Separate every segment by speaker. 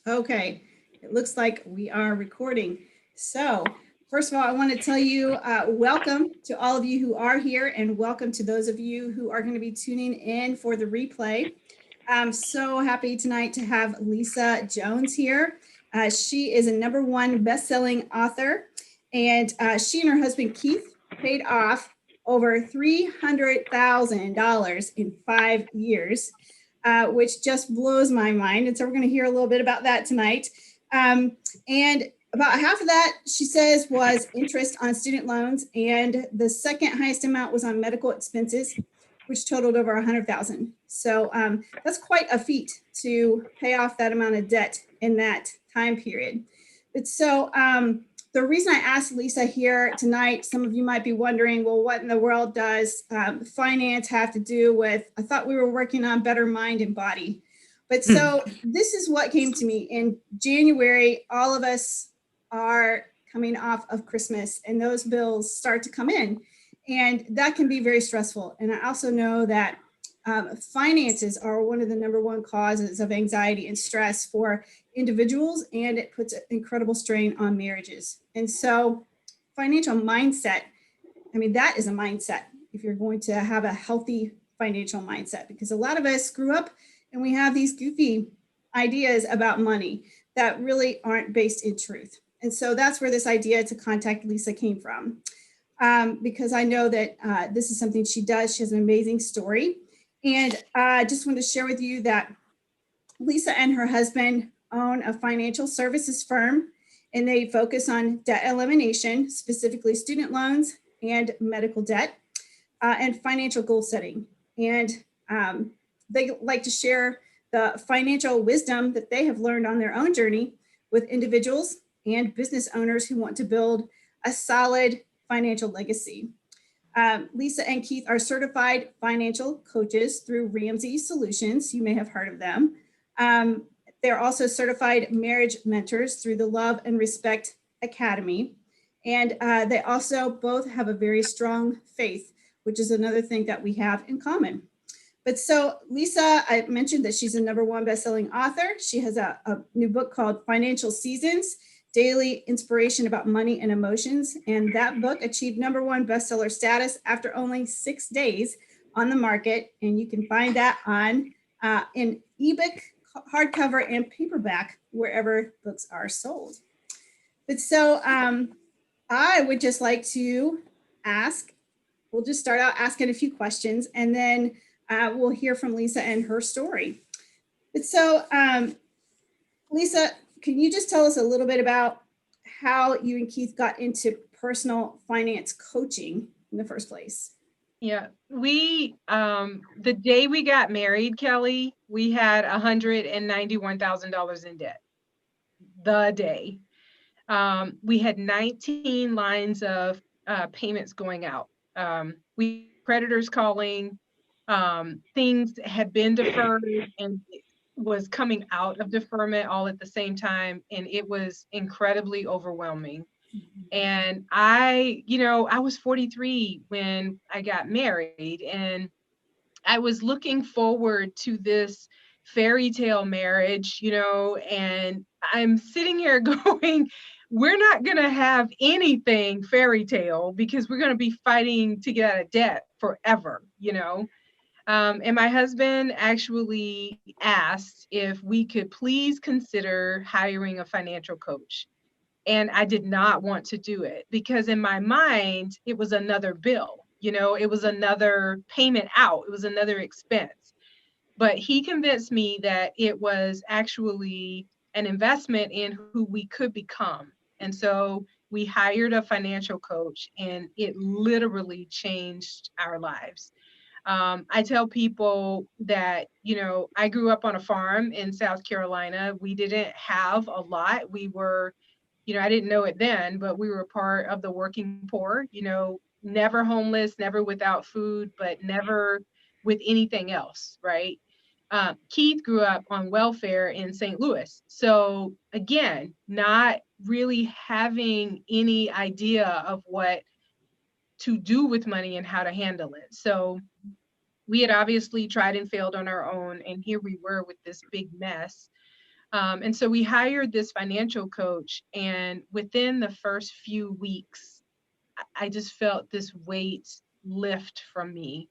Speaker 1: Okay, it looks like we are recording. So, first of all, I want to tell you welcome to all of you who are here, and welcome to those of you who are going to be tuning in for the replay. I'm so happy tonight to have Lisa Jones here. She is a #1 best-selling author, and she and her husband Keith paid off over $300,000 in 5 years. Which just blows my mind. And so we're going to hear a little bit about that tonight. And about half of that, she says, was interest on student loans. And the second highest amount was on medical expenses, which totaled over $100,000. So that's quite a feat to pay off that amount of debt in that time period. But so the reason I asked Lisa here tonight, some of you might be wondering, well, what in the world does finance have to do with, I thought we were working on better mind and body. But so this is what came to me in January. All of us are coming off of Christmas and those bills start to come in, and that can be very stressful. And I also know that finances are one of the #1 causes of anxiety and stress for individuals, and it puts an incredible strain on marriages. And so financial mindset, I mean, that is a mindset if you're going to have a healthy financial mindset, because a lot of us grew up and we have these goofy ideas about money that really aren't based in truth. And so that's where this idea to contact Lisa came from, because I know that this is something she does. She has an amazing story. And I just want to share with you that Lisa and her husband own a financial services firm, and they focus on debt elimination, specifically student loans and medical debt, and financial goal setting. And they like to share the financial wisdom that they have learned on their own journey with individuals and business owners who want to build a solid financial legacy. Lisa and Keith are certified financial coaches through Ramsey Solutions. You may have heard of them. They're also certified marriage mentors through the Love and Respect Academy. And they also both have a very strong faith, which is another thing that we have in common. But so Lisa, I mentioned that she's a #1 bestselling author. She has a new book called Financial Seasons, Daily Inspiration About Money and Emotions. And that book achieved #1 bestseller status after only 6 days on the market. And you can find that on in ebook, hardcover, and paperback, wherever books are sold. But so I would just like to ask, we'll just start out asking a few questions, and then we'll hear from Lisa and her story. But so Lisa, can you just tell us a little bit about how you and Keith got into personal finance coaching in the first place?
Speaker 2: Yeah, we the day we got married, Kelly, we had $191,000 in debt. The day. We had 19 lines of payments going out. We creditors calling, things had been deferred and it was coming out of deferment all at the same time, and it was incredibly overwhelming. And I was 43 when I got married, and I was looking forward to this fairy tale marriage, and I'm sitting here going, we're not going to have anything fairy tale because we're going to be fighting to get out of debt forever. And my husband actually asked if we could please consider hiring a financial coach. And I did not want to do it because in my mind, it was another bill, it was another payment out, it was another expense. But he convinced me that it was actually an investment in who we could become. And so we hired a financial coach, and it literally changed our lives. I tell people that, I grew up on a farm in South Carolina. We didn't have a lot. We were, I didn't know it then, but we were part of the working poor, never homeless, never without food, but never with anything else, right? Keith grew up on welfare in St. Louis. So again, not really having any idea of what to do with money and how to handle it. So we had obviously tried and failed on our own, and here we were with this big mess. And so we hired this financial coach, and within the first few weeks, I just felt this weight lift from me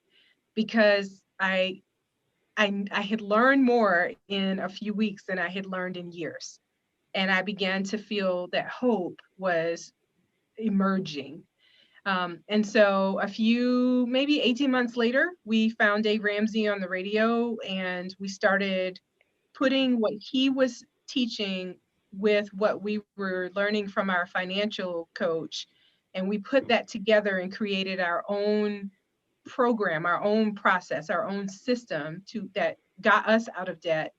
Speaker 2: because I had learned more in a few weeks than I had learned in years. And I began to feel that hope was emerging. And so a few, maybe 18 months later, we found Dave Ramsey on the radio, and we started putting what he was teaching with what we were learning from our financial coach. And we put that together and created our own program, our own process, our own system that got us out of debt.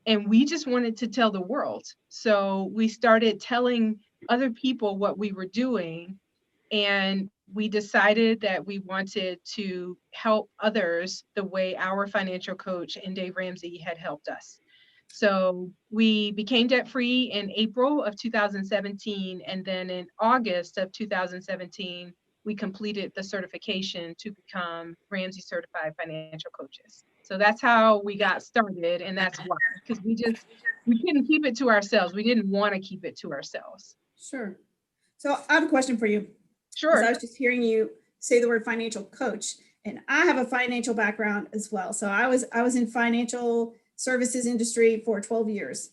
Speaker 2: And we just wanted to tell the world. So we started telling other people what we were doing, and we decided that we wanted to help others the way our financial coach and Dave Ramsey had helped us. So we became debt free in April of 2017. And then in August of 2017, we completed the certification to become Ramsey certified financial coaches. So that's how we got started. And that's why, because we couldn't keep it to ourselves. We didn't want to keep it to ourselves.
Speaker 1: Sure. So I have a question for you.
Speaker 2: Sure.
Speaker 1: I was just hearing you say the word financial coach, and I have a financial background as well. So I was in financial services industry for 12 years.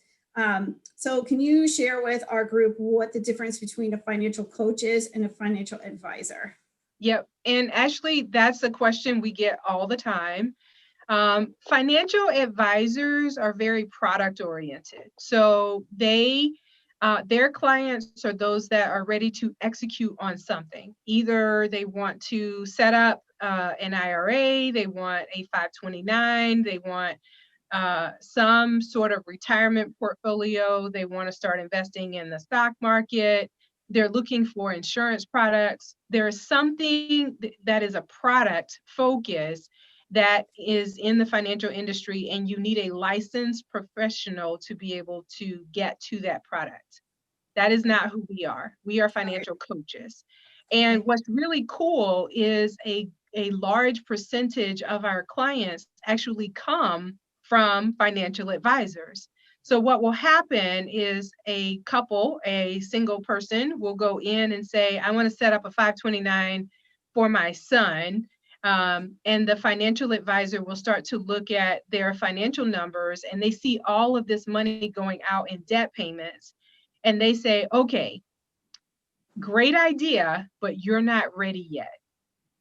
Speaker 1: So can you share with our group what the difference between a financial coach is and a financial advisor?
Speaker 2: Yep. And actually, that's a question we get all the time. Financial advisors are very product oriented. So their clients are those that are ready to execute on something. Either they want to set up an IRA, they want a 529, they want some sort of retirement portfolio, they want to start investing in the stock market, they're looking for insurance products. There's something that is a product focus that is in the financial industry, and you need a licensed professional to be able to get to that product. That is not who we are. We are financial coaches. And what's really cool is a large percentage of our clients actually come from financial advisors. So what will happen is a couple, a single person will go in and say, I want to set up a 529 for my son. And the financial advisor will start to look at their financial numbers, and they see all of this money going out in debt payments. And they say, okay, great idea, but you're not ready yet.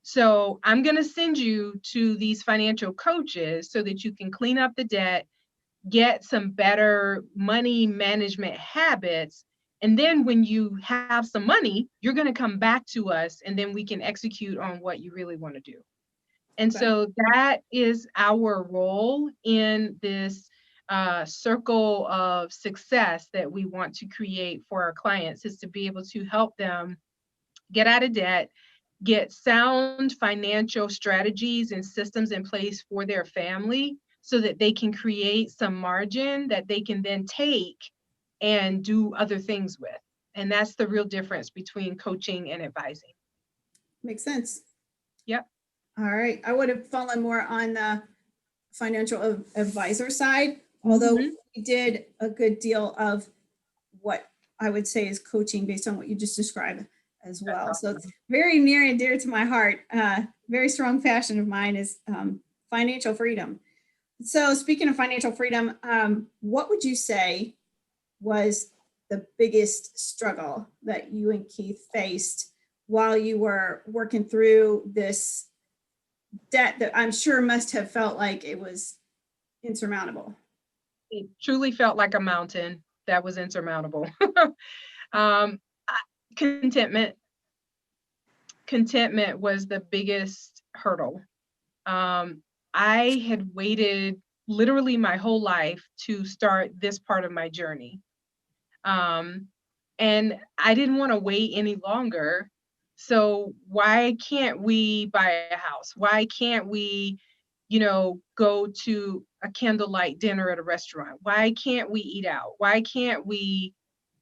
Speaker 2: So I'm going to send you to these financial coaches so that you can clean up the debt, get some better money management habits. And then when you have some money, you're going to come back to us, and then we can execute on what you really want to do. And so that is our role in this circle of success that we want to create for our clients, is to be able to help them get out of debt, get sound financial strategies and systems in place for their family so that they can create some margin that they can then take and do other things with. And that's the real difference between coaching and advising.
Speaker 1: Makes sense.
Speaker 2: Yep.
Speaker 1: All right. I would have fallen more on the financial advisor side, although we did a good deal of what I would say is coaching based on what you just described as well. So it's very near and dear to my heart. Very strong passion of mine is financial freedom. So speaking of financial freedom, what would you say was the biggest struggle that you and Keith faced while you were working through this debt that I'm sure must have felt like it was insurmountable?
Speaker 2: It truly felt like a mountain that was insurmountable. Contentment. Contentment was the biggest hurdle. I had waited literally my whole life to start this part of my journey. And I didn't want to wait any longer. So why can't we buy a house? Why can't we, go to a candlelight dinner at a restaurant? Why can't we eat out? Why can't we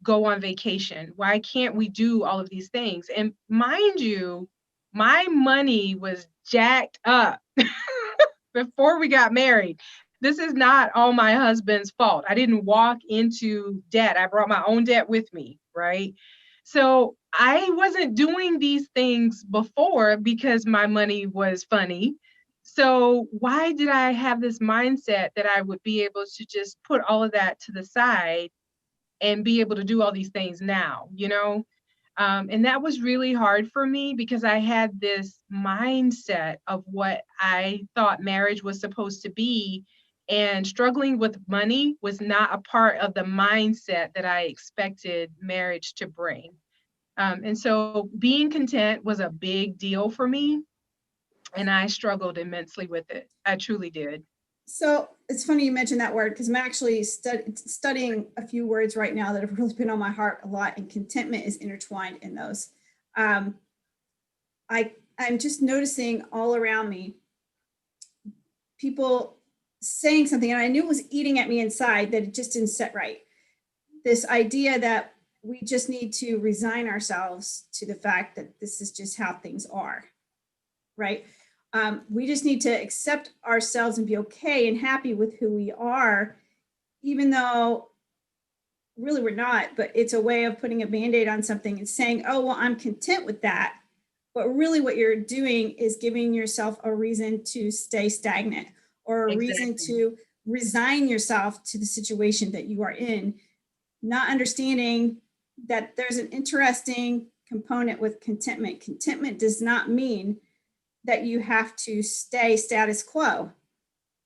Speaker 2: go on vacation? Why can't we do all of these things? And mind you, my money was jacked up before we got married. This is not all my husband's fault. I didn't walk into debt. I brought my own debt with me, right? So I wasn't doing these things before because my money was funny. So why did I have this mindset that I would be able to just put all of that to the side and be able to do all these things now, you know? And that was really hard for me because I had this mindset of what I thought marriage was supposed to be. And struggling with money was not a part of the mindset that I expected marriage to bring. And so being content was a big deal for me. And I struggled immensely with it. I truly did.
Speaker 1: So it's funny you mentioned that word because I'm actually studying a few words right now that have really been on my heart a lot, and contentment is intertwined in those. Um, I'm just noticing all around me people saying something, and I knew it was eating at me inside, that it just didn't set right. This idea that we just need to resign ourselves to the fact that this is just how things are, right? We just need to accept ourselves and be okay and happy with who we are, even though really we're not, but it's a way of putting a band-aid on something and saying, oh, well, I'm content with that. But really what you're doing is giving yourself a reason to stay stagnant, or a reason
Speaker 2: Exactly.
Speaker 1: to resign yourself to the situation that you are in, not understanding that there's an interesting component with contentment. Contentment does not mean that you have to stay status quo,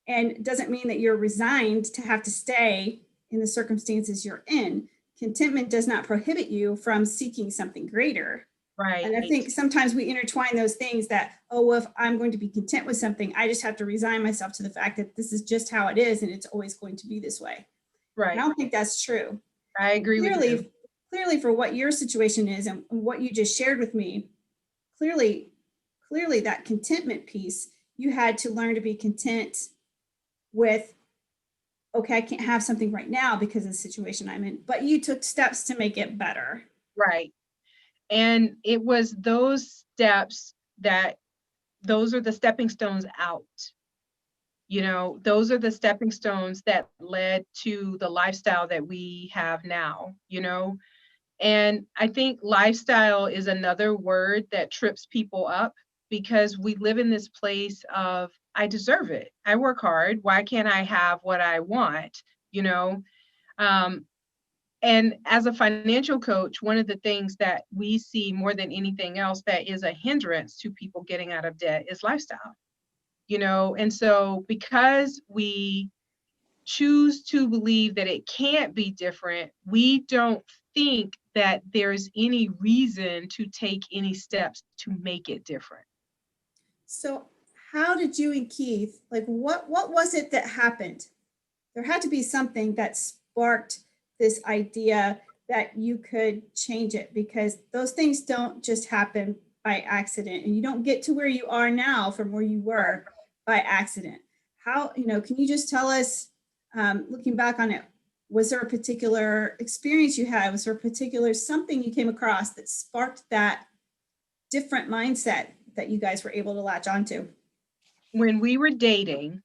Speaker 1: and it doesn't mean that you're resigned to have to stay in the circumstances you're in. Contentment does not prohibit you from seeking something greater.
Speaker 2: Right.
Speaker 1: And I think sometimes we intertwine those things that, oh, well, if I'm going to be content with something, I just have to resign myself to the fact that this is just how it is and it's always going to be this way. And I
Speaker 2: Right.
Speaker 1: don't think that's true.
Speaker 2: I
Speaker 1: And
Speaker 2: agree with you.
Speaker 1: clearly for what your situation is and what you just shared with me, clearly that contentment piece, you had to learn to be content with, okay, I can't have something right now because of the situation I'm in, but you took steps to make it better.
Speaker 2: Right. And it was those steps that those are the stepping stones out. You know, those are the stepping stones that led to the lifestyle that we have now, you know. And I think lifestyle is another word that trips people up because we live in this place of, I deserve it. I work hard. Why can't I have what I want? You know, um, and as a financial coach, one of the things that we see more than anything else that is a hindrance to people getting out of debt is lifestyle, you know. And so because we choose to believe that it can't be different, we don't think that there's any reason to take any steps to make it different.
Speaker 1: So how did you and Keith, like what was it that happened? There had to be something that sparked this idea that you could change it, because those things don't just happen by accident, and you don't get to where you are now from where you were by accident. How, can you just tell us, looking back on it, was there a particular experience you had? Was there a particular something you came across that sparked that different mindset that you guys were able to latch onto?
Speaker 2: When we were dating,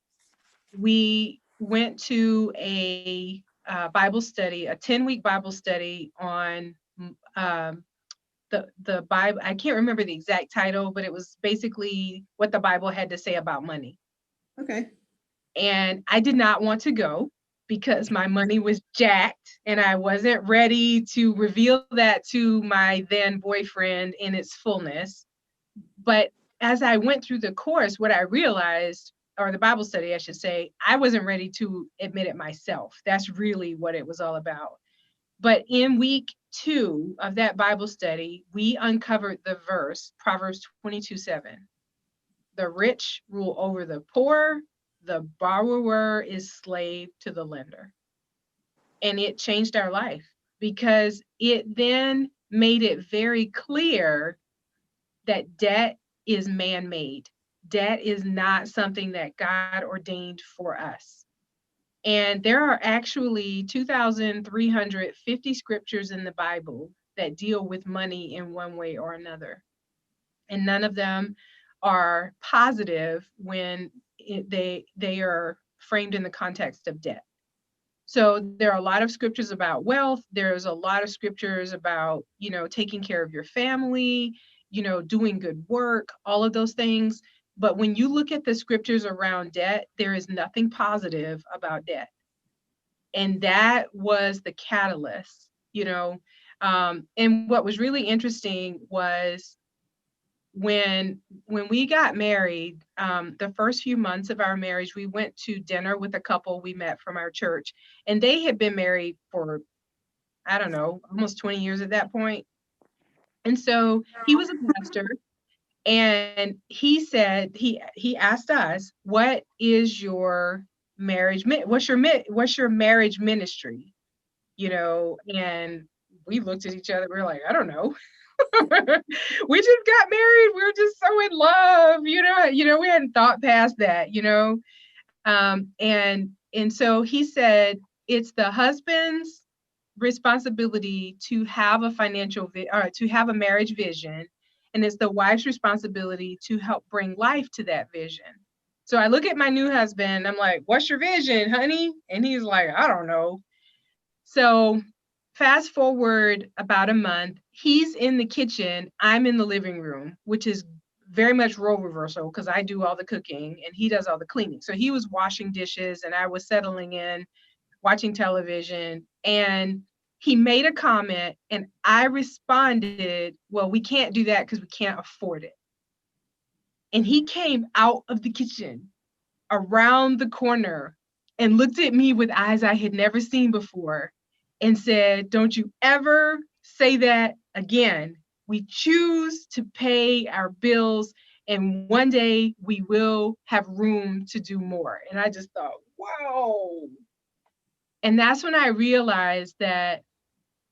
Speaker 2: we went to a Bible study, a 10-week Bible study on um, the Bible. I can't remember the exact title, but it was basically what the Bible had to say about money.
Speaker 1: Okay.
Speaker 2: And I did not want to go because my money was jacked and I wasn't ready to reveal that to my then boyfriend in its fullness. But as I went through the course, what I realized, or the Bible study, I should say, I wasn't ready to admit it myself. That's really what it was all about. But in week 2 of that Bible study, we uncovered the verse, Proverbs 22:7. The rich rule over the poor, the borrower is slave to the lender. And it changed our life because it then made it very clear that debt is man-made. Debt is not something that God ordained for us. And there are actually 2,350 scriptures in the Bible that deal with money in one way or another. And none of them are positive when they are framed in the context of debt. So there are a lot of scriptures about wealth. There's a lot of scriptures about, taking care of your family, doing good work, all of those things. But when you look at the scriptures around debt, there is nothing positive about debt. And that was the catalyst, and what was really interesting was when we got married, the first few months of our marriage, we went to dinner with a couple we met from our church, and they had been married for, I don't know, almost 20 years at that point. And so he was a pastor, and he said, he asked us, what is your marriage, what's your marriage ministry? And we looked at each other, we were like, I don't know. We just got married. We were just so in love, we hadn't thought past that, and so he said, it's the husband's responsibility to have a to have a marriage vision, and it's the wife's responsibility to help bring life to that vision. So I look at my new husband, I'm like, what's your vision, honey? And he's like, I don't know. So fast forward about a month, he's in the kitchen, I'm in the living room, which is very much role reversal because I do all the cooking and he does all the cleaning. So he was washing dishes and I was settling in, watching television, and he made a comment and I responded, well, we can't do that because we can't afford it. And he came out of the kitchen around the corner and looked at me with eyes I had never seen before and said, don't you ever say that again. We choose to pay our bills, and one day we will have room to do more. And I just thought, wow. And that's when I realized that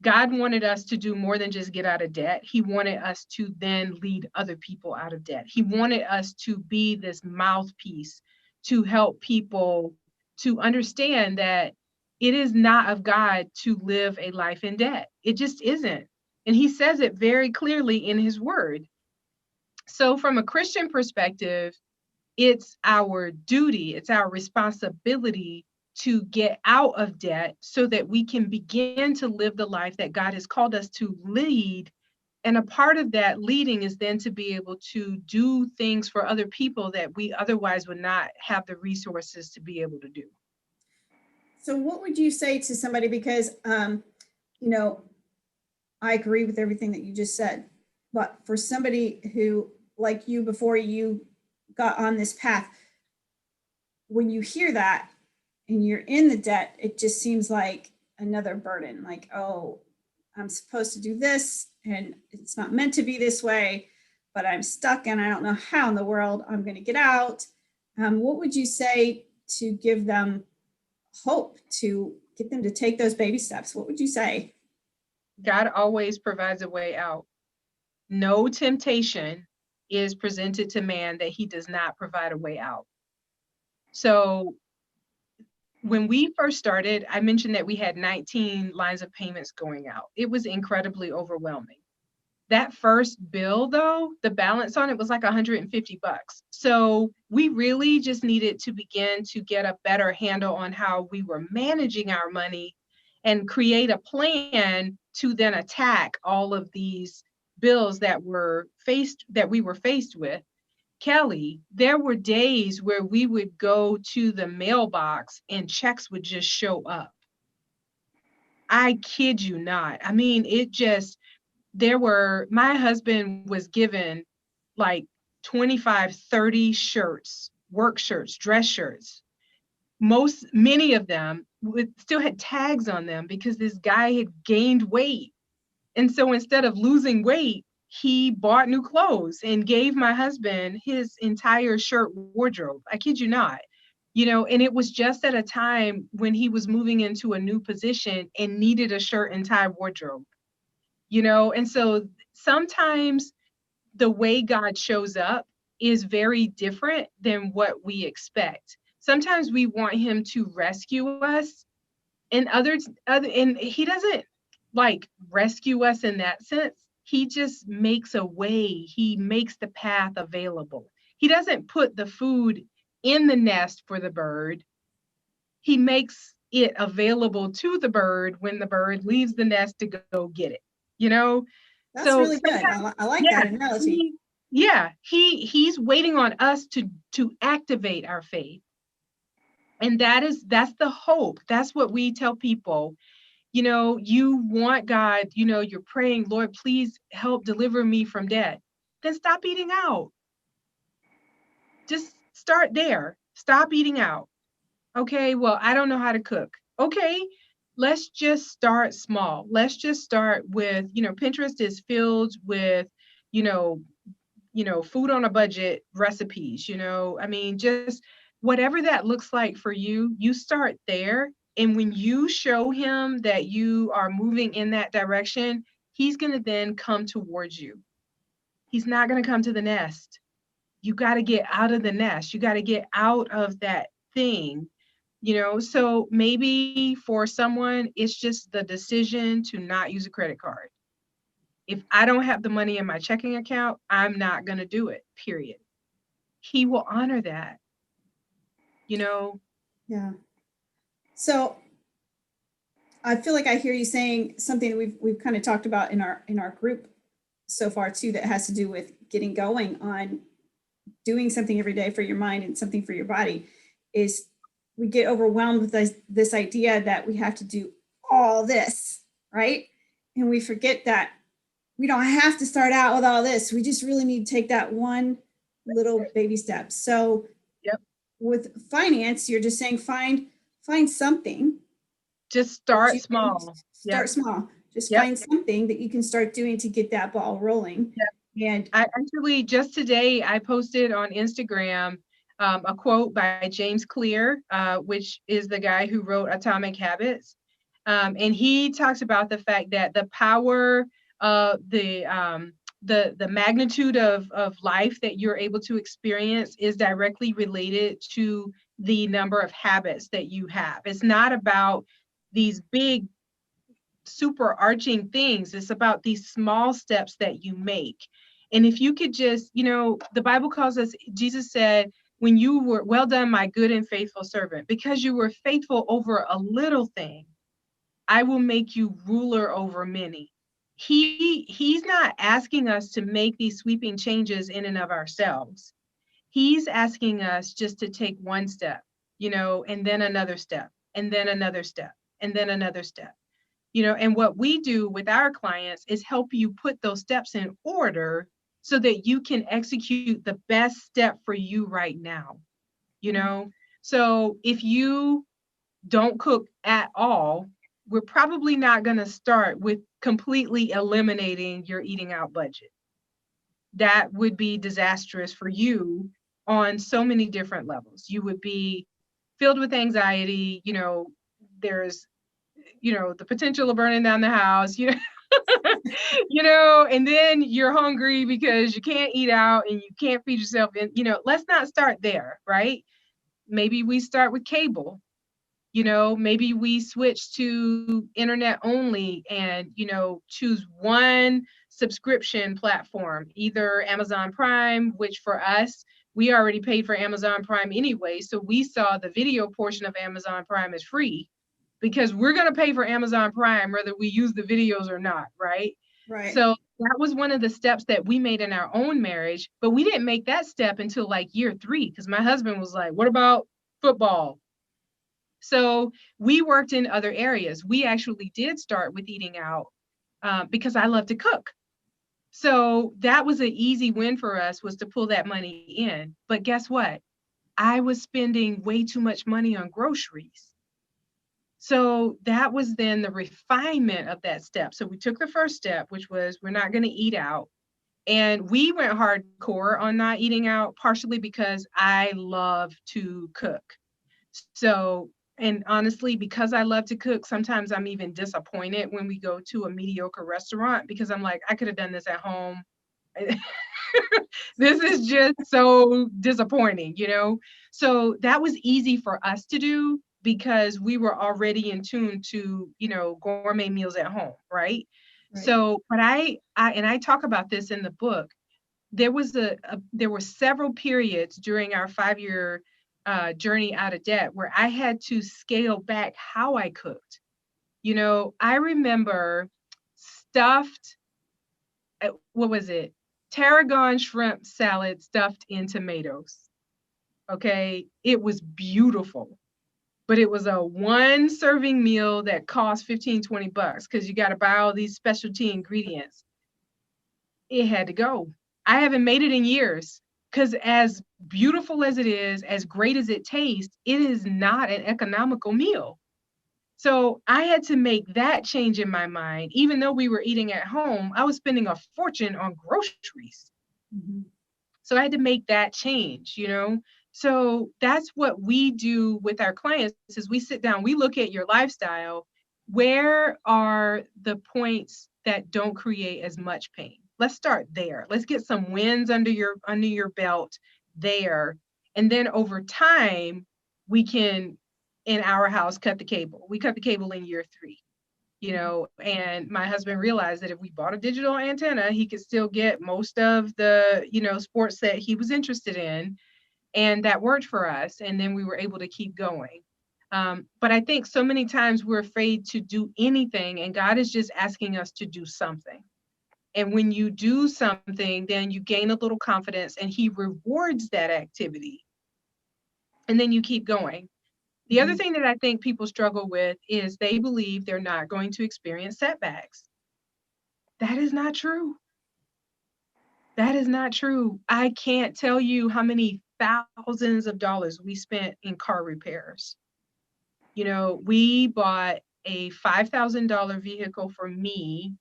Speaker 2: God wanted us to do more than just get out of debt. He wanted us to then lead other people out of debt. He wanted us to be this mouthpiece to help people to understand that it is not of God to live a life in debt. It just isn't. And he says it very clearly in his word. So from a Christian perspective, it's our duty, it's our responsibility to get out of debt so that we can begin to live the life that God has called us to lead. And a part of that leading is then to be able to do things for other people that we otherwise would not have the resources to be able to do.
Speaker 1: So what would you say to somebody, because, I agree with everything that you just said, but for somebody who, like you, before you got on this path, when you hear that and you're in the debt, it just seems like another burden, like, oh, I'm supposed to do this and it's not meant to be this way, but I'm stuck and I don't know how in the world I'm going to get out. What would you say to give them hope, to get them to take those baby steps? What would you say?
Speaker 2: God always provides a way out. No temptation is presented to man that he does not provide a way out. So when we first started, I mentioned that we had 19 lines of payments going out. It was incredibly overwhelming. That first bill, though, the balance on it was like $150. So we really just needed to begin to get a better handle on how we were managing our money and create a plan to then attack all of these bills that we were faced with. Kelly, there were days where we would go to the mailbox and checks would just show up. I kid you not. I mean, my husband was given like 25, 30 shirts, work shirts, dress shirts. Many of them still had tags on them because this guy had gained weight. And so instead of losing weight, he bought new clothes and gave my husband his entire shirt wardrobe. I kid you not. And it was just at a time when he was moving into a new position and needed a shirt and tie wardrobe. And so sometimes the way God shows up is very different than what we expect. Sometimes we want him to rescue us, and and he doesn't like rescue us in that sense. He just makes a way. He makes the path available. He doesn't put the food in the nest for the bird. He makes it available to the bird when the bird leaves the nest to go get it, you know?
Speaker 1: That's
Speaker 2: So
Speaker 1: really good.
Speaker 2: sometimes,
Speaker 1: I like
Speaker 2: yeah,
Speaker 1: that analogy.
Speaker 2: he, he's waiting on us to activate our faith. And that's the hope. That's what we tell people. You know, you want God, you know, you're praying, Lord, please help deliver me from debt. Then stop eating out. Just start there. Stop eating out. Okay, well, I don't know how to cook. Okay, let's just start small. Let's just start with, you know, Pinterest is filled with, you know, food on a budget recipes, you know. I mean, just whatever that looks like for you, you start there. And when you show him that you are moving in that direction, he's going to then come towards you. He's not going to come to the nest. You got to get out of the nest. You got to get out of that thing, you know. So maybe for someone, it's just the decision to not use a credit card. If I don't have the money in my checking account, I'm not going to do it, period. He will honor that, you know.
Speaker 1: Yeah. So I feel like I hear you saying something that we've kind of talked about in our group so far too, that has to do with getting going on doing something every day for your mind and something for your body. Is we get overwhelmed with this idea that we have to do all this, right? And we forget that we don't have to start out with all this. We just really need to take that one little baby step. So
Speaker 2: Yep.
Speaker 1: with finance, you're just saying find something
Speaker 2: Just
Speaker 1: that
Speaker 2: start
Speaker 1: you can
Speaker 2: small. Yep.
Speaker 1: start small. Just
Speaker 2: Yep.
Speaker 1: find something that you can start doing to get that ball rolling.
Speaker 2: Yep.
Speaker 1: And
Speaker 2: I actually just today I posted on Instagram a quote by James Clear, which is the guy who wrote Atomic Habits. And he talks about the fact that the power, the magnitude of life that you're able to experience is directly related to the number of habits that you have. It's not about these big super arching things. It's about these small steps that you make. And if you could just, you know, the Bible calls us, Jesus said, when you were well done, my good and faithful servant, because you were faithful over a little thing, I will make you ruler over many. He's not asking us to make these sweeping changes in and of ourselves. He's asking us just to take one step, you know, and then another step, and then another step, and then another step. You know, and what we do with our clients is help you put those steps in order so that you can execute the best step for you right now, you know. So if you don't cook at all, we're probably not going to start with completely eliminating your eating out budget. That would be disastrous for you on so many different levels. You would be filled with anxiety, you know, there's, you know, the potential of burning down the house, you know, you know, and then you're hungry because you can't eat out and you can't feed yourself. And, you know, let's not start there, right? Maybe we start with cable, you know, maybe we switch to internet only and, you know, choose one subscription platform, either Amazon Prime, which for us, we already paid for Amazon Prime anyway. So we saw the video portion of Amazon Prime as free because we're going to pay for Amazon Prime whether we use the videos or not, right?
Speaker 1: right.
Speaker 2: So that was one of the steps that we made in our own marriage, but we didn't make that step until like year 3 because my husband was like, what about football? So we worked in other areas. We actually did start with eating out because I love to cook. So that was an easy win for us, was to pull that money in. But guess what? I was spending way too much money on groceries. So that was then the refinement of that step. So we took the first step, which was we're not going to eat out. And we went hardcore on not eating out, partially because I love to cook. So, and honestly, because I love to cook, sometimes I'm even disappointed when we go to a mediocre restaurant because I'm like, I could have done this at home. This is just so disappointing, you know? So that was easy for us to do because we were already in tune to, you know, gourmet meals at home, right?
Speaker 1: Right.
Speaker 2: So, but I talk about this in the book. There was there were several periods during our 5-year journey out of debt where I had to scale back how I cooked. I remember stuffed, what was it? Tarragon shrimp salad stuffed in tomatoes. Okay. It was beautiful, but it was a one serving meal that cost 15, $20 because you got to buy all these specialty ingredients. It had to go. I haven't made it in years because as beautiful as it is, as great as it tastes, it is not an economical meal. So I had to make that change in my mind. Even though we were eating at home, I was spending a fortune on groceries.
Speaker 1: Mm-hmm.
Speaker 2: So I had to make that change. So that's what we do with our clients is we sit down, we look at your lifestyle. Where are the points that don't create as much pain? Let's start there. Let's get some wins under your belt there. And then over time, we can, in our house, cut the cable. We cut the cable in year 3. And my husband realized that if we bought a digital antenna, he could still get most of the, sports that he was interested in. And that worked for us. And then we were able to keep going. But I think so many times we're afraid to do anything, and God is just asking us to do something. And when you do something, then you gain a little confidence and he rewards that activity. And then you keep going. The other thing that I think people struggle with is they believe they're not going to experience setbacks. That is not true. That is not true. I can't tell you how many thousands of dollars we spent in car repairs. We bought a $5,000 vehicle for me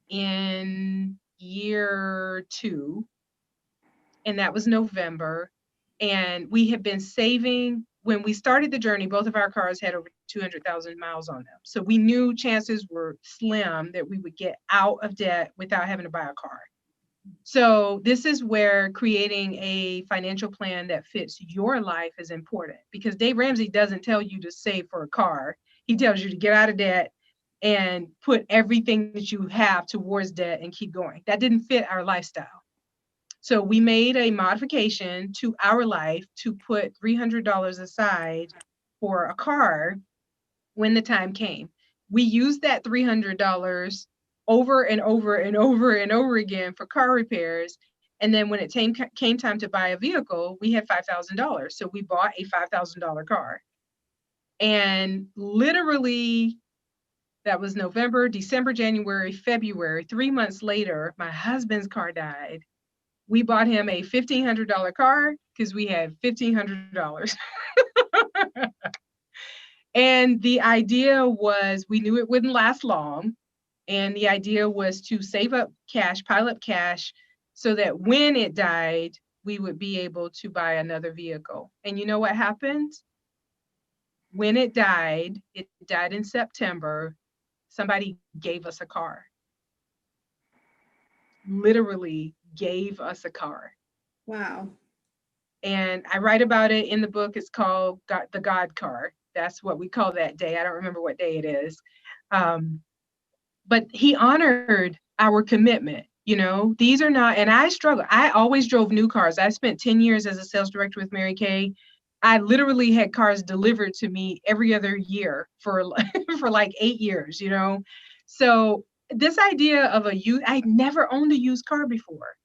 Speaker 2: in year 2, and that was November. And we had been saving. When we started the journey, both of our cars had over 200,000 miles on them. So we knew chances were slim that we would get out of debt without having to buy a car. So this is where creating a financial plan that fits your life is important, because Dave Ramsey doesn't tell you to save for a car. He tells you to get out of debt and put everything that you have towards debt and keep going. That didn't fit our lifestyle. So we made a modification to our life to put $300 aside for a car when the time came. We used that $300 over and over and over and over again for car repairs. And then when it came time to buy a vehicle, we had $5,000. So we bought a $5,000 car. And literally, that was November, December, January, February. 3 months later, my husband's car died. We bought him a $1,500 car because we had $1,500. And the idea was, we knew it wouldn't last long. And the idea was to save up cash, pile up cash, so that when it died, we would be able to buy another vehicle. And you know what happened? When it died in September, somebody gave us a car. Literally gave us a car.
Speaker 1: Wow.
Speaker 2: And I write about it in the book. It's called the God car. That's what we call that day. I don't remember what day it is. But he honored our commitment. These are not, and I struggle. I always drove new cars. I spent 10 years as a sales director with Mary Kay. I literally had cars delivered to me every other year for like 8 years, So this idea of I never owned a used car before.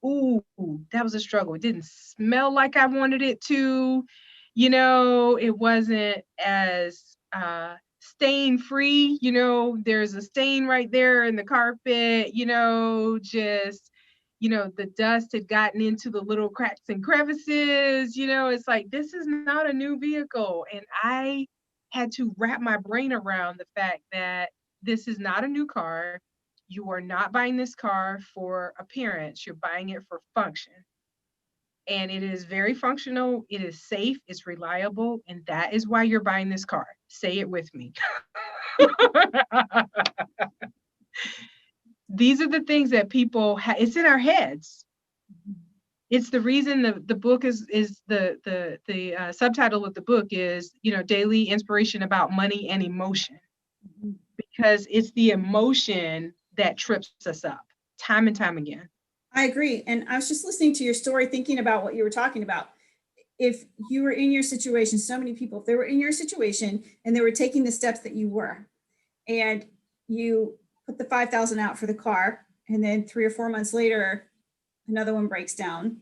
Speaker 2: Ooh, that was a struggle. It didn't smell like I wanted it to. It wasn't as stain free. There's a stain right there in the carpet, the dust had gotten into the little cracks and crevices. It's like, this is not a new vehicle. And I had to wrap my brain around the fact that this is not a new car. You are not buying this car for appearance. You're buying it for function. And it is very functional. It is safe. It's reliable. And that is why you're buying this car. Say it with me. These are the things that people it's in our heads. It's the reason the book is the subtitle of the book is, daily inspiration about money and emotion, because it's the emotion that trips us up time and time again.
Speaker 1: I agree. And I was just listening to your story, thinking about what you were talking about. if you were in your situation, so many people, if they were in your situation and they were taking the steps that you were, and you put the 5,000 out for the car, and then 3 or 4 months later, another one breaks down.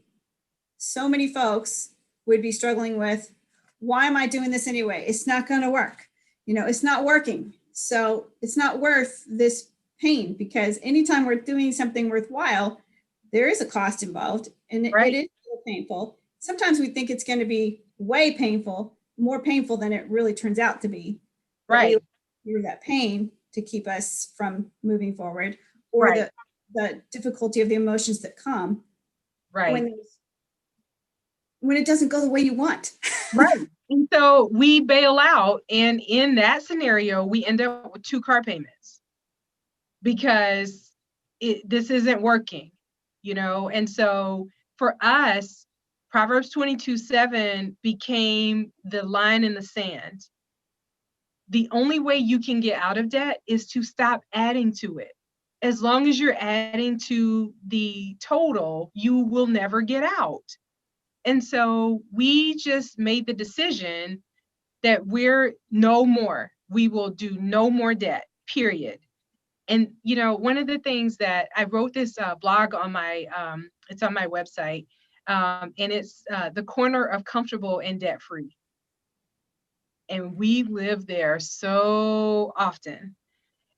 Speaker 1: So many folks would be struggling with, why am I doing this anyway? It's not going to work. It's not working. So it's not worth this pain, because anytime we're doing something worthwhile, there is a cost involved, and
Speaker 2: Right.
Speaker 1: it is painful. Sometimes we think it's going to be way painful, more painful than it really turns out to be. But
Speaker 2: Right.
Speaker 1: we use that pain to keep us from moving forward, or
Speaker 2: Right.
Speaker 1: the difficulty of the emotions that come
Speaker 2: Right.
Speaker 1: when it doesn't go the way you want.
Speaker 2: Right. And so we bail out, and in that scenario, we end up with 2 car payments because this isn't working, And so for us, Proverbs 22:7 became the line in the sand. The only way you can get out of debt is to stop adding to it. As long as you're adding to the total, you will never get out. And so we just made the decision that we're no more. We will do no more debt, period. And, one of the things that I wrote this blog on it's on my website, and it's the corner of comfortable and debt free. And we live there so often.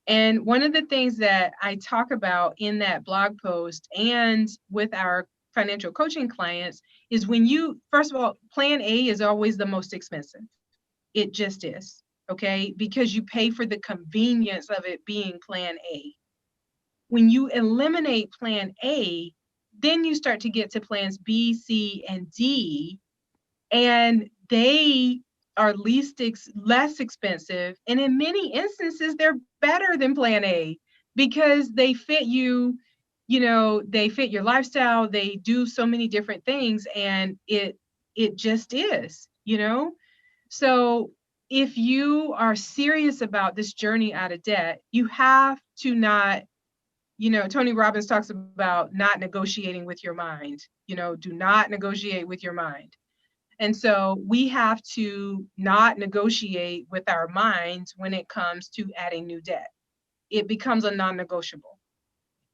Speaker 2: And one of the things that I talk about in that blog post and with our financial coaching clients is first of all, plan A is always the most expensive. It just is, okay? Because you pay for the convenience of it being plan A. When you eliminate plan A, then you start to get to plans B, C, and D, and they are less expensive. And in many instances, they're better than plan A because they fit you, they fit your lifestyle. They do so many different things, and it just is, So if you are serious about this journey out of debt, you have to not, Tony Robbins talks about not negotiating with your mind, do not negotiate with your mind. And so we have to not negotiate with our minds when it comes to adding new debt. It becomes a non-negotiable.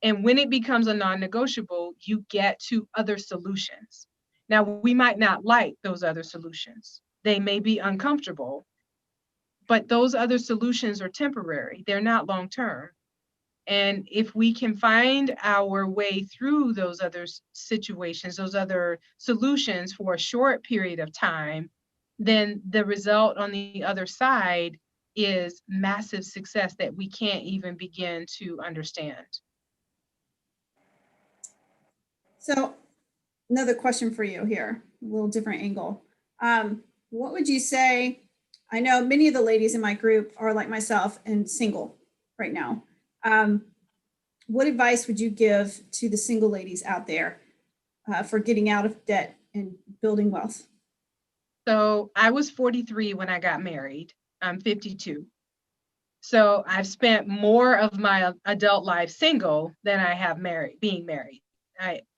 Speaker 2: And when it becomes a non-negotiable, you get to other solutions. Now, we might not like those other solutions. They may be uncomfortable, but those other solutions are temporary. They're not long-term. And if we can find our way through those other situations, those other solutions for a short period of time, then the result on the other side is massive success that we can't even begin to understand.
Speaker 1: So another question for you here, a little different angle. What would you say? I know many of the ladies in my group are like myself and single right now. What advice would you give to the single ladies out there for getting out of debt and building wealth?
Speaker 2: So I was 43 when I got married. I'm 52. So I've spent more of my adult life single than I have being married.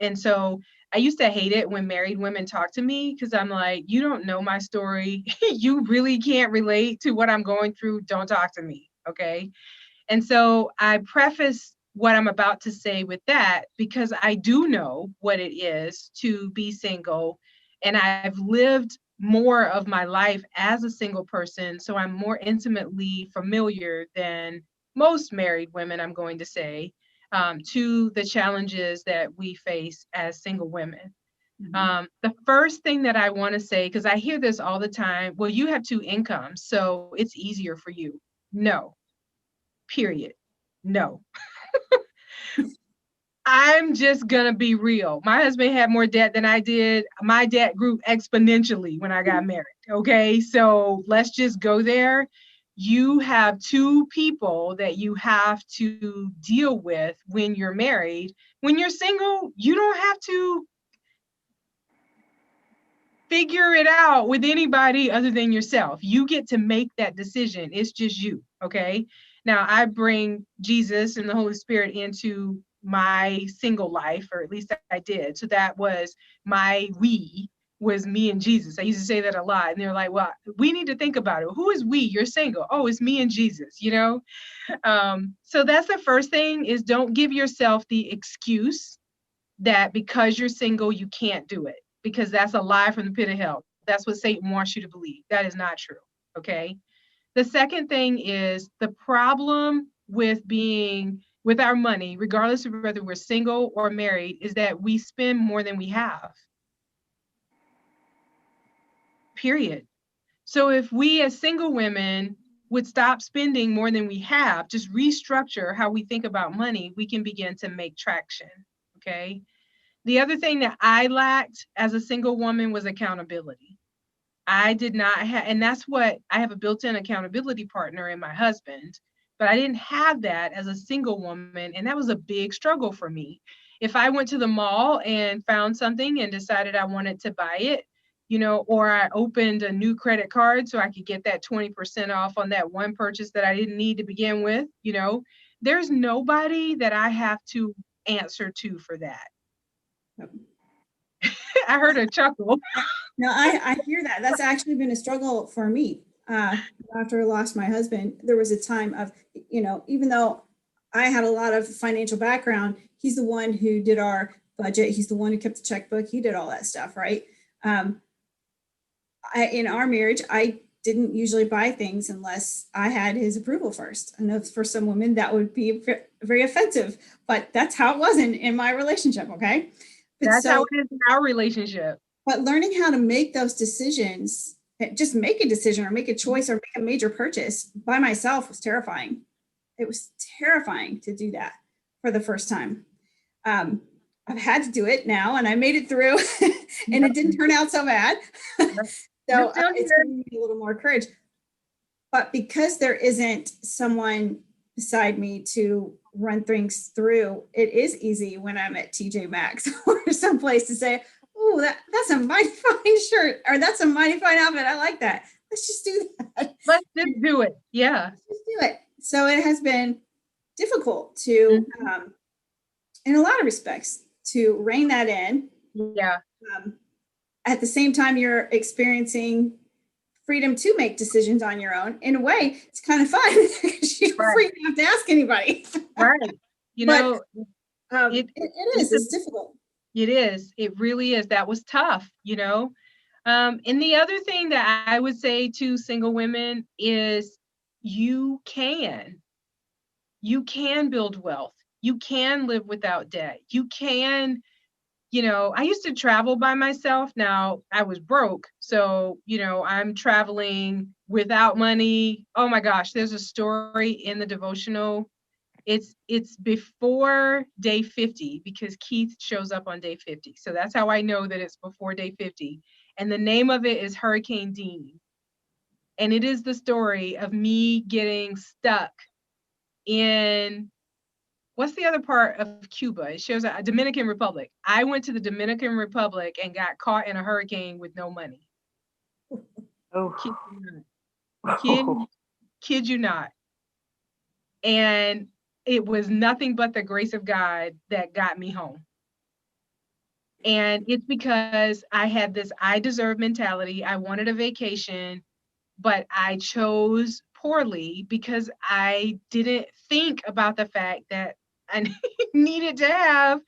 Speaker 2: And so I used to hate it when married women talk to me because I'm like, you don't know my story. You really can't relate to what I'm going through. Don't talk to me. Okay. And so I preface what I'm about to say with that because I do know what it is to be single, and I've lived more of my life as a single person. So I'm more intimately familiar than most married women, I'm going to say, to the challenges that we face as single women. The first thing that I want to say, because I hear this all the time, well, you have 2 incomes, so it's easier for you. No, period. No. I'm just gonna be real. My husband had more debt than I did. My debt grew exponentially when I got married. Okay, so let's just go there. You have 2 people that you have to deal with when you're married. When you're single, you don't have to figure it out with anybody other than yourself. You get to make that decision. It's just you. Okay. Now I bring Jesus and the Holy Spirit into my single life, or at least I did. So that was my we. was me and Jesus. I used to say that a lot. And they're like, well, we need to think about it. Who is we? You're single. Oh, it's me and Jesus, you know? So that's the first thing, is don't give yourself the excuse that because you're single, you can't do it, because that's a lie from the pit of hell. That's what Satan wants you to believe. That is not true. Okay. The second thing is, the problem with our money, regardless of whether we're single or married, is that we spend more than we have. Period. So if we as single women would stop spending more than we have, just restructure how we think about money, we can begin to make traction. Okay. The other thing that I lacked as a single woman was accountability. I did not have, and that's what I have, a built-in accountability partner in my husband, but I didn't have that as a single woman. And that was a big struggle for me. If I went to the mall and found something and decided I wanted to buy it, you know, or I opened a new credit card so I could get that 20% off on that one purchase that I didn't need to begin with, you know, there's nobody that I have to answer to for that. I heard a chuckle.
Speaker 1: No, I hear that. That's actually been a struggle for me. After I lost my husband, there was a time of, even though I had a lot of financial background, he's the one who did our budget. He's the one who kept the checkbook. He did all that stuff, right? In our marriage, I didn't usually buy things unless I had his approval first. I know for some women that would be very offensive, but that's how it was in my relationship, okay?
Speaker 2: That's how it is in our relationship.
Speaker 1: But learning how to make those decisions, just make a decision or make a choice or make a major purchase by myself was terrifying. It was terrifying to do that for the first time. I've had to do it now and I made it through and it didn't turn out so bad. So it's giving me a little more courage. But because there isn't someone beside me to run things through, it is easy when I'm at TJ Maxx or someplace to say, oh, that's a mighty fine shirt, or that's a mighty fine outfit. I like that. Let's just do that.
Speaker 2: Let's just do it. Yeah.
Speaker 1: Let's just do it. So it has been difficult to, in a lot of respects, to rein that in.
Speaker 2: Yeah.
Speaker 1: At the same time, you're experiencing freedom to make decisions on your own. In a way, it's kind of fun because you're free, you don't have to ask anybody.
Speaker 2: Right.
Speaker 1: It is. It's difficult.
Speaker 2: It is. It really is. That was tough, And the other thing that I would say to single women is you can build wealth. You can live without debt. You can, I used to travel by myself. Now I was broke. So, I'm traveling without money. Oh my gosh, there's a story in the devotional. It's before day 50 because Keith shows up on day 50. So that's how I know that it's before day 50. And the name of it is Hurricane Dean. And it is the story of me getting stuck in, what's the other part of Cuba? It shows a Dominican Republic. I went to the Dominican Republic and got caught in a hurricane with no money. Oh, kid you not. And it was nothing but the grace of God that got me home. And it's because I had this I deserve mentality. I wanted a vacation, but I chose poorly because I didn't think about the fact that I needed to have,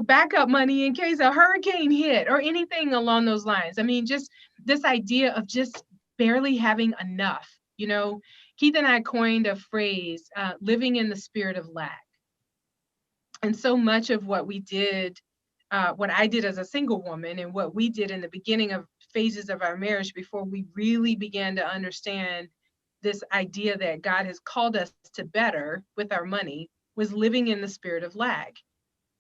Speaker 2: backup money in case a hurricane hit or anything along those lines. I mean, just this idea of just barely having enough, Keith and I coined a phrase, living in the spirit of lack. And so much of what we did, what I did as a single woman and what we did in the beginning of phases of our marriage before we really began to understand this idea that God has called us to better with our money was living in the spirit of lack.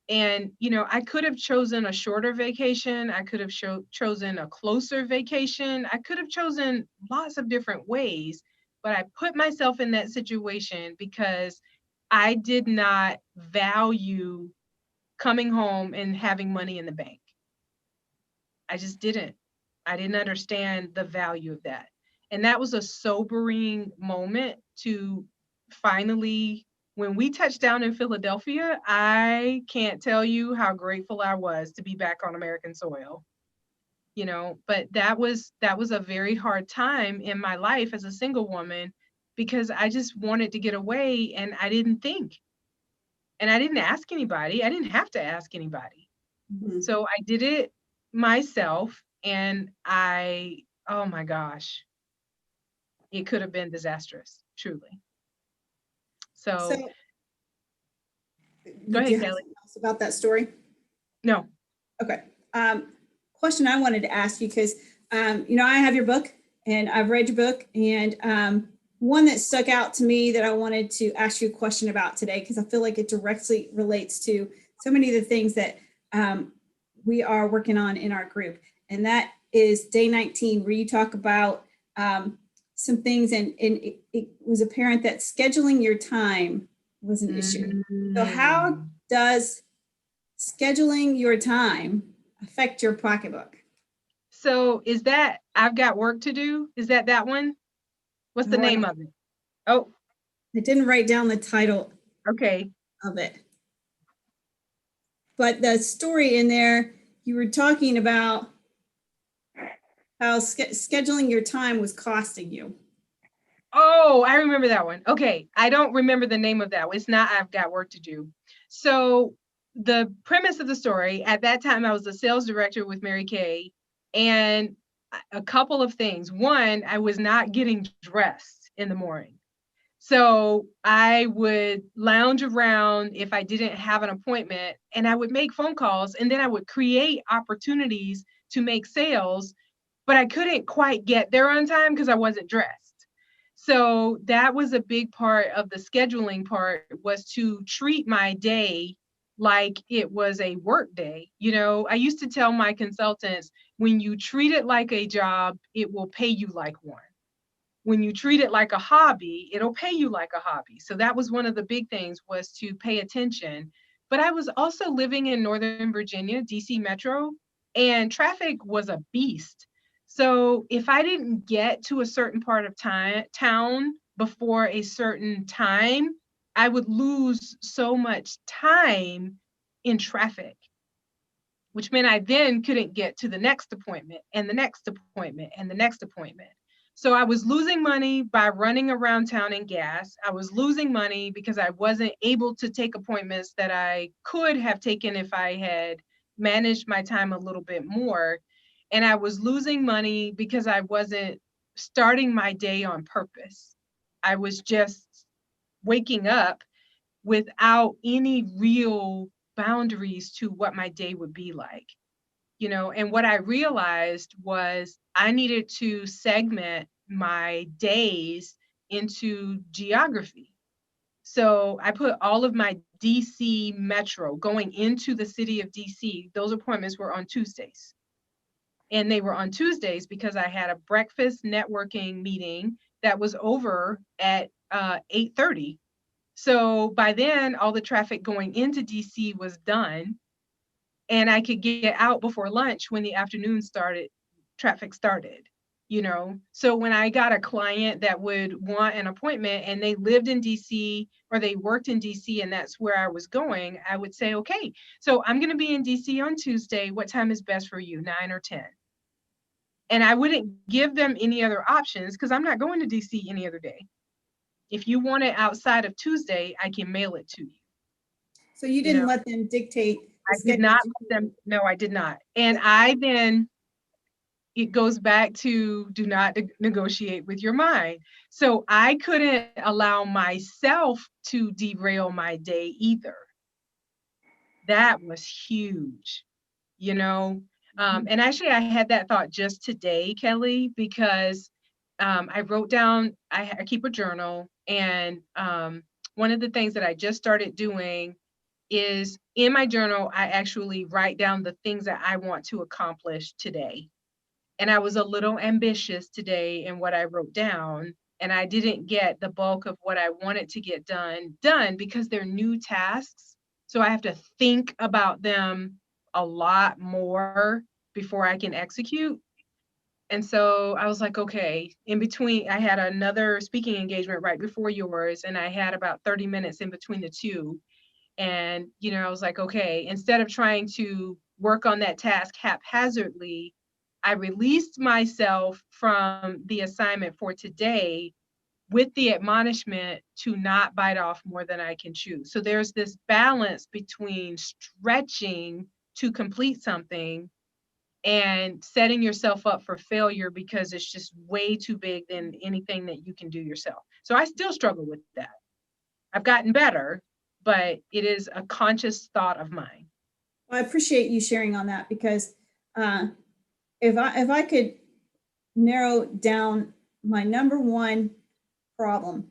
Speaker 2: And, I could have chosen a shorter vacation. I could have chosen a closer vacation. I could have chosen lots of different ways, but I put myself in that situation because I did not value coming home and having money in the bank. I just didn't. I didn't understand the value of that. And that was a sobering moment to finally, when we touched down in Philadelphia, I can't tell you how grateful I was to be back on American soil. but that was a very hard time in my life as a single woman, because I just wanted to get away and I didn't think, and I didn't ask anybody. I didn't have to ask anybody.
Speaker 1: Mhm.
Speaker 2: So I did it myself, and oh my gosh, it could have been disastrous, truly. So
Speaker 1: So,
Speaker 2: go
Speaker 1: do you
Speaker 2: ahead,
Speaker 1: have
Speaker 2: Kelly.
Speaker 1: something else about that story?
Speaker 2: No.
Speaker 1: Okay. Question I wanted to ask you, because I have your book and I've read your book, and one that stuck out to me that I wanted to ask you a question about today, because I feel like it directly relates to so many of the things that we are working on in our group, and that is day 19, where you talk about some things, and it was apparent that scheduling your time was an issue. So how
Speaker 2: Mm.
Speaker 1: does scheduling your time affect your pocketbook?
Speaker 2: So is that I've got work to do? Is that one? What's the
Speaker 1: Oh,
Speaker 2: name of it? Oh,
Speaker 1: I didn't write down the title
Speaker 2: okay.
Speaker 1: of it, but the story in there, you were talking about how scheduling your time was costing you.
Speaker 2: Oh, I remember that one. Okay. I don't remember the name of that one. It's not I've got work to do. So the premise of the story, at that time, I was a sales director with Mary Kay, and a couple of things. One, I was not getting dressed in the morning. So I would lounge around if I didn't have an appointment, and I would make phone calls, and then I would create opportunities to make sales, but I couldn't quite get there on time because I wasn't dressed. So that was a big part of the scheduling part, was to treat my day like it was a work day. I used to tell my consultants, when you treat it like a job, it will pay you like one. When you treat it like a hobby, it'll pay you like a hobby. So that was one of the big things, was to pay attention. But I was also living in Northern Virginia, DC Metro, and traffic was a beast. So if I didn't get to a certain part of town before a certain time, I would lose so much time in traffic, which meant I then couldn't get to the next appointment and the next appointment and the next appointment. So I was losing money by running around town in gas. I was losing money because I wasn't able to take appointments that I could have taken if I had managed my time a little bit more. And I was losing money because I wasn't starting my day on purpose. I was just waking up without any real boundaries to what my day would be like. And what I realized was I needed to segment my days into geography. So I put all of my DC Metro going into the city of DC. Those appointments were on Tuesdays. And they were on Tuesdays because I had a breakfast networking meeting that was over at 8:30. So by then, all the traffic going into DC was done, and I could get out before lunch when the afternoon traffic started. So when I got a client that would want an appointment and they lived in DC or they worked in DC and that's where I was going, I would say, okay, so I'm going to be in DC on Tuesday. What time is best for you, 9 or 10? And I wouldn't give them any other options because I'm not going to DC any other day. If you want it outside of Tuesday, I can mail it to you.
Speaker 1: So you
Speaker 2: You
Speaker 1: didn't
Speaker 2: know,
Speaker 1: let them dictate the
Speaker 2: I did
Speaker 1: schedule
Speaker 2: not
Speaker 1: to
Speaker 2: let them,
Speaker 1: you.
Speaker 2: no, I did not. And I then, it goes back to do not negotiate with your mind. So I couldn't allow myself to derail my day either. That was huge, you know? And actually, I had that thought just today, Kelly, because I wrote down, I keep a journal, and one of the things that I just started doing is in my journal, I actually write down the things that I want to accomplish today. And I was a little ambitious today in what I wrote down, and I didn't get the bulk of what I wanted to get done because they're new tasks. So I have to think about them a lot more before I can execute. And so I was like, okay, in between, I had another speaking engagement right before yours, and I had about 30 minutes in between the two. And, I was like, okay, instead of trying to work on that task haphazardly, I released myself from the assignment for today with the admonishment to not bite off more than I can chew. So there's this balance between stretching to complete something and setting yourself up for failure because it's just way too big than anything that you can do yourself. So I still struggle with that. I've gotten better, but it is a conscious thought of mine.
Speaker 1: Well, I appreciate you sharing on that, because if I could narrow down my number one problem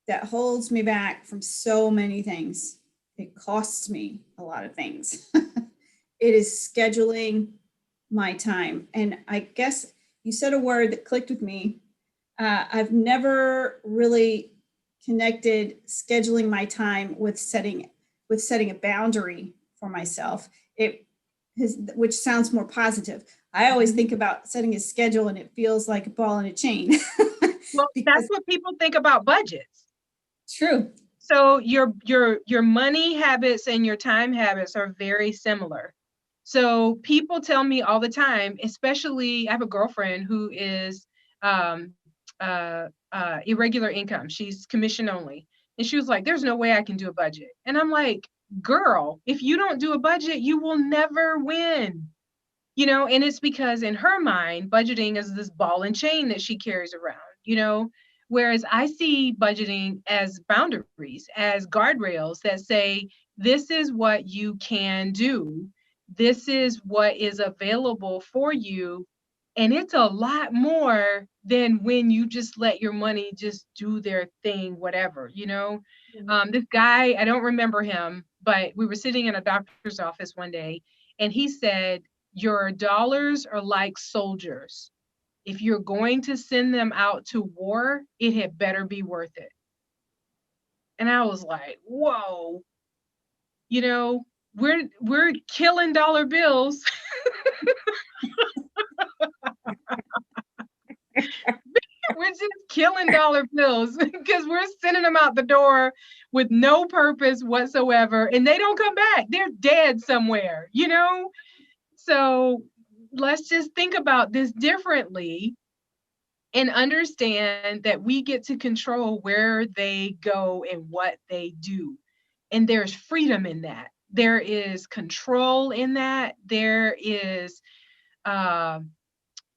Speaker 1: that holds me back from so many things, it costs me a lot of things. It is scheduling my time. And I guess you said a word that clicked with me. I've never really connected scheduling my time with setting a boundary for myself. Which sounds more positive. I always think about setting a schedule and it feels like a ball and a chain.
Speaker 2: Well, that's what people think about budgets.
Speaker 1: True.
Speaker 2: So your money habits and your time habits are very similar. So people tell me all the time, especially I have a girlfriend who is irregular income. She's commission only. And she was like, there's no way I can do a budget. And I'm like, girl, if you don't do a budget, you will never win. And it's because in her mind, budgeting is this ball and chain that she carries around, whereas I see budgeting as boundaries, as guardrails that say, this is what you can do. This is what is available for you. And it's a lot more than when you just let your money just do their thing, whatever. This guy, I don't remember him, but we were sitting in a doctor's office one day and he said, your dollars are like soldiers. If you're going to send them out to war, it had better be worth it. And I was like, whoa, we're killing dollar bills. We're just killing dollar bills because we're sending them out the door with no purpose whatsoever. And they don't come back. They're dead somewhere, So let's just think about this differently and understand that we get to control where they go and what they do. And there's freedom in that. There is control in that. There is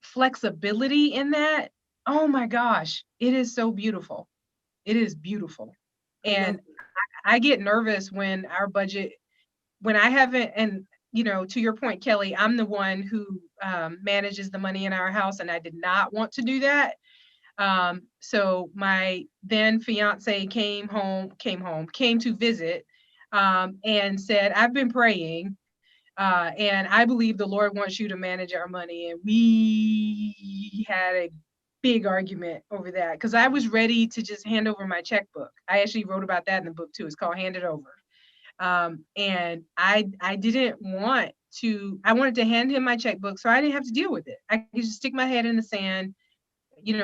Speaker 2: flexibility in that. Oh my gosh, it is so beautiful. It is beautiful. And I get nervous when when I haven't, and to your point, Kelly, I'm the one who manages the money in our house, and I did not want to do that. So my then fiance came to visit, and said, I've been praying, and I believe the Lord wants you to manage our money. And we had a big argument over that because I was ready to just hand over my checkbook. I actually wrote about that in the book too. It's called Hand It Over. And I didn't want to, I wanted to hand him my checkbook so I didn't have to deal with it. I could just stick my head in the sand,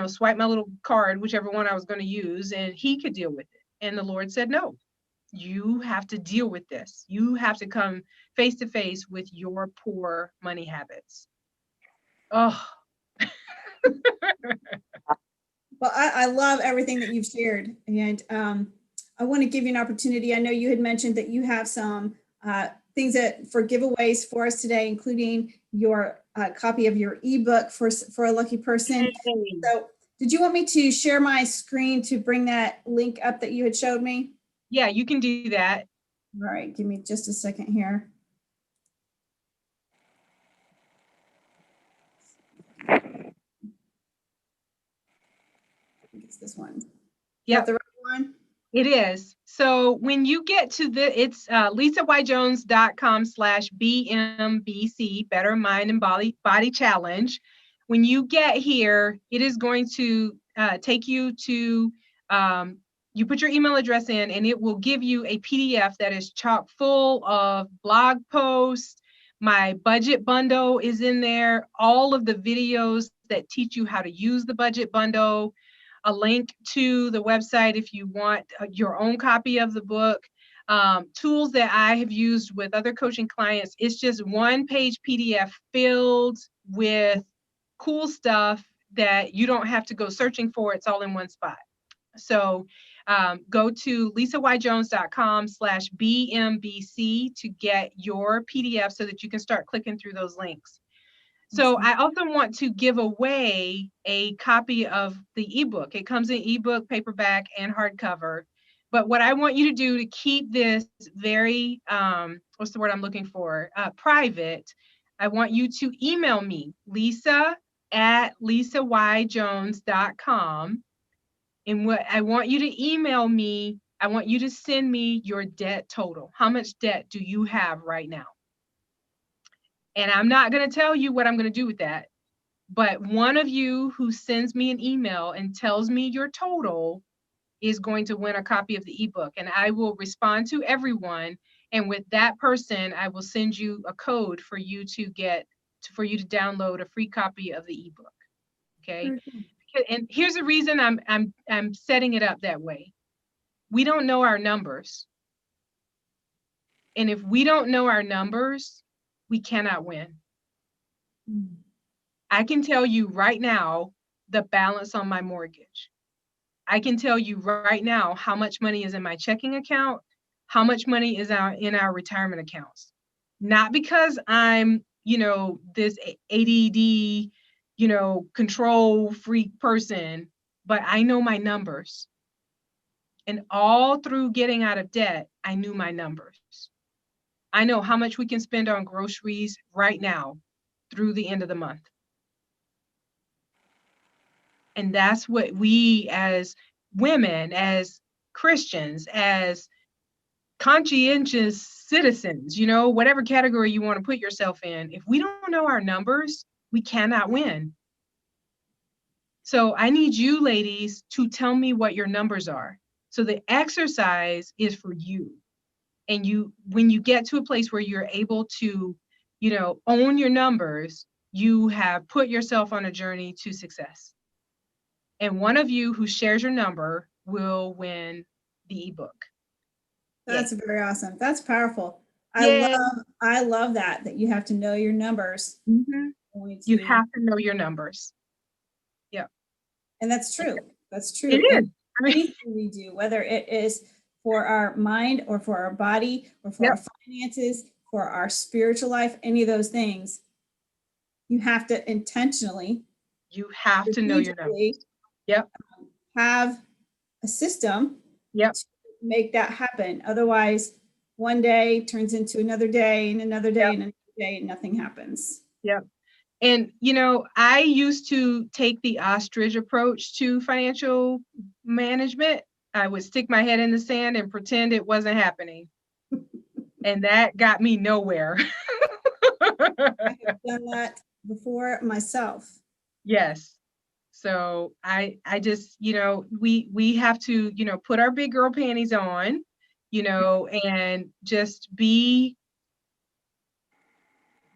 Speaker 2: swipe my little card, whichever one I was going to use, and he could deal with it. And the Lord said, no, you have to deal with this. You have to come face to face with your poor money habits. Oh.
Speaker 1: Well, I love everything that you've shared. And I want to give you an opportunity. I know you had mentioned that you have some things for giveaways for us today, including your copy of your ebook for a lucky person.
Speaker 2: Hey.
Speaker 1: So did you want me to share my screen to bring that link up that you had showed me?
Speaker 2: Yeah, you can do that.
Speaker 1: All right, give me just a second here. I think it's this one.
Speaker 2: Yeah,
Speaker 1: the right one.
Speaker 2: It is. So when you get to it's lisayjones.com/BMBC, Better Mind and Body Challenge. When you get here, it is going to take you to, you put your email address in and it will give you a PDF that is chock full of blog posts. My budget bundle is in there. All of the videos that teach you how to use the budget bundle. A link to the website if you want your own copy of the book, tools that I have used with other coaching clients. It's just one-page PDF filled with cool stuff that you don't have to go searching for. It's all in one spot. So go to lisayjones.com/BMBC to get your PDF so that you can start clicking through those links. So I also want to give away a copy of the ebook. It comes in ebook, paperback, and hardcover. But what I want you to do to keep this very, what's the word I'm looking for? Private. I want you to email me, lisa@lisayjones.com. And what I want you to email me, I want you to send me your debt total. How much debt do you have right now? And I'm not going to tell you what I'm going to do with that. But one of you who sends me an email and tells me your total is going to win a copy of the ebook. And I will respond to everyone. And with that person, I will send you a code for you to download a free copy of the ebook. Okay. And here's the reason I'm setting it up that way. We don't know our numbers. And if we don't know our numbers, we cannot win. I can tell you right now the balance on my mortgage. I can tell you right now how much money is in my checking account, how much money is in our retirement accounts. Not because I'm, this ADD, control freak person, but I know my numbers. And all through getting out of debt, I knew my numbers. I know how much we can spend on groceries right now through the end of the month. And that's what we as women, as Christians, as conscientious citizens, whatever category you want to put yourself in, if we don't know our numbers, we cannot win. So I need you ladies to tell me what your numbers are. So the exercise is for you. And when you get to a place where you're able to, own your numbers, you have put yourself on a journey to success. And one of you who shares your number will win the ebook.
Speaker 1: That's very awesome. That's powerful.
Speaker 2: Yeah.
Speaker 1: I love that you have to know your numbers.
Speaker 2: Mm-hmm. You have to know your numbers. Yeah.
Speaker 1: And that's true. That's true.
Speaker 2: It is.
Speaker 1: Anything we do, whether it is for our mind or for our body or for our finances, for our spiritual life, any of those things, you have to intentionally.
Speaker 2: You have to know your numbers. Yep.
Speaker 1: Have a system.
Speaker 2: Yep.
Speaker 1: To make that happen. Otherwise, one day turns into another day and another day and another day and nothing happens.
Speaker 2: Yep. And, I used to take the ostrich approach to financial management. I would stick my head in the sand and pretend it wasn't happening. And that got me nowhere.
Speaker 1: I have done that before myself.
Speaker 2: Yes. So I just, we have to, put our big girl panties on, and just we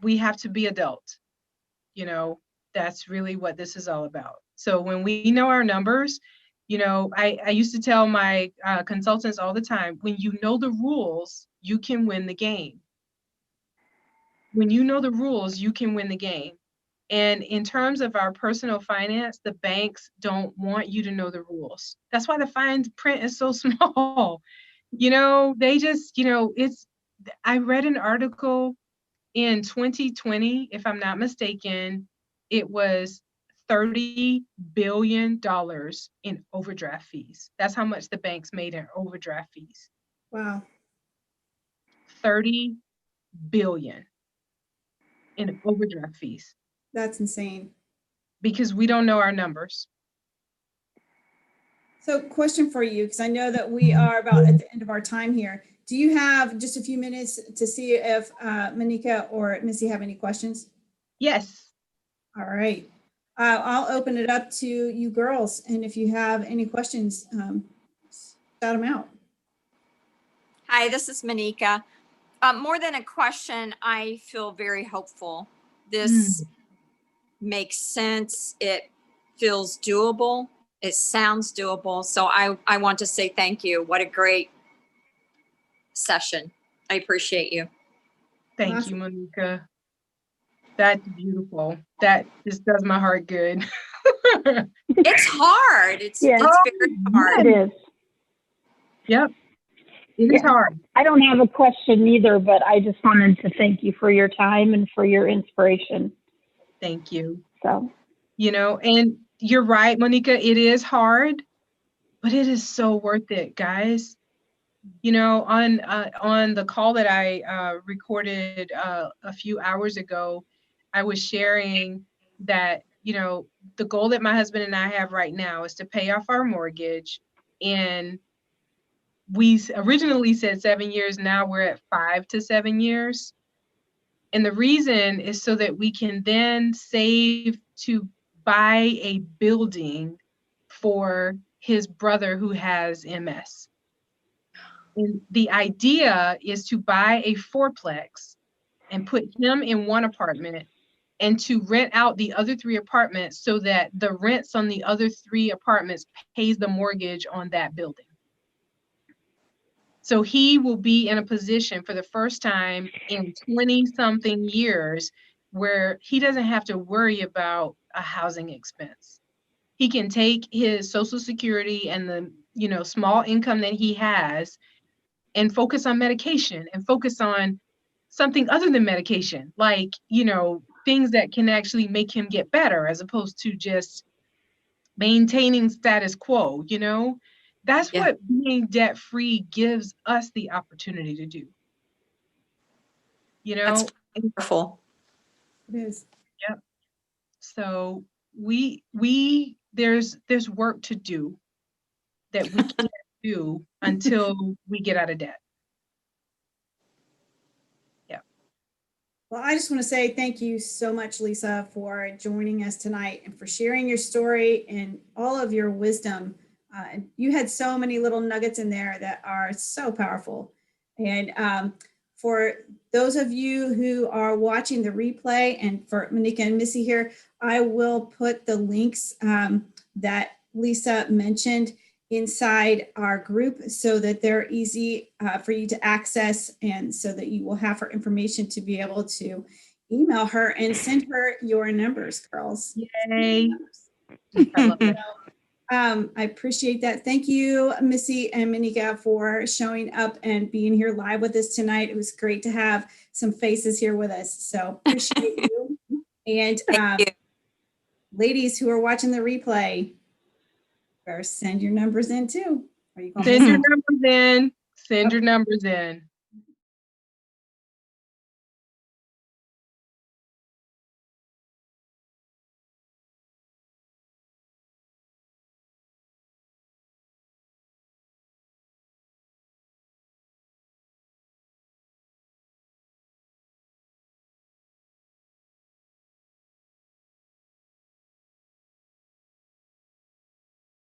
Speaker 2: have to be adult. That's really what this is all about. So when we know our numbers, I used to tell my consultants all the time, when you know the rules, you can win the game. When you know the rules, you can win the game. And in terms of our personal finance, the banks don't want you to know the rules. That's why the fine print is so small. They just, I read an article in 2020, if I'm not mistaken, it was $30 billion in overdraft fees. That's how much the banks made in overdraft fees.
Speaker 1: Wow.
Speaker 2: 30 billion in overdraft fees.
Speaker 1: That's insane.
Speaker 2: Because we don't know our numbers.
Speaker 1: So question for you, because I know that we are about at the end of our time here. Do you have just a few minutes to see if Monica or Missy have any questions?
Speaker 2: Yes.
Speaker 1: All right. I'll open it up to you girls. And if you have any questions, shout them out.
Speaker 3: Hi, this is Monica. More than a question, I feel very hopeful. This makes sense. It feels doable. It sounds doable. So I want to say thank you. What a great session. I appreciate you.
Speaker 2: Thank you, Monica. That's beautiful. That just does my heart good.
Speaker 3: It's hard. It's
Speaker 4: Yeah.
Speaker 3: very hard.
Speaker 4: It is.
Speaker 2: Yep. It is
Speaker 4: Yeah.
Speaker 2: hard.
Speaker 4: I don't have a question either, but I just wanted to thank you for your time and for your inspiration.
Speaker 2: Thank you.
Speaker 4: So,
Speaker 2: You know, and you're right, Monica, it is hard, but it is so worth it, guys. You know, on the call that I recorded a few hours ago, I was sharing that, you know, the goal that my husband and I have right now is to pay off our mortgage. And we originally said 7 years, now we're at 5 to 7 years. And the reason is so that we can then save to buy a building for his brother who has MS. And the idea is to buy a fourplex and put him in one apartment and to rent out the other 3 apartments so that the rents on the other 3 apartments pays the mortgage on that building. So he will be in a position for the first time in 20-something years where he doesn't have to worry about a housing expense. He can take his Social Security and the, you know, small income that he has and focus on medication and focus on something other than medication, like, you know, things that can actually make him get better as opposed to just maintaining status quo, you know? That's
Speaker 3: Yeah.
Speaker 2: what being debt free gives us the opportunity to do. You know,
Speaker 3: That's wonderful.
Speaker 1: It is.
Speaker 2: yep. So there's work to do that we can't do until we get out of debt. Yeah.
Speaker 1: Well, I just want to say thank you so much, Lisa, for joining us tonight and for sharing your story and all of your wisdom. You had so many little nuggets in there that are so powerful. And for those of you who are watching the replay, and for Monica and Missy here, I will put the links that Lisa mentioned inside our group so that they're easy for you to access, and so that you will have her information to be able to email her and send her your numbers, girls.
Speaker 2: Yay. I love it.
Speaker 1: I appreciate that. Thank you, Missy and Monica, for showing up and being here live with us tonight. It was great to have some faces here with us. So appreciate you. And
Speaker 3: Thank you.
Speaker 1: ladies who are watching the replay, better send your numbers in too. Are you going
Speaker 2: Send your numbers in. Send your numbers in.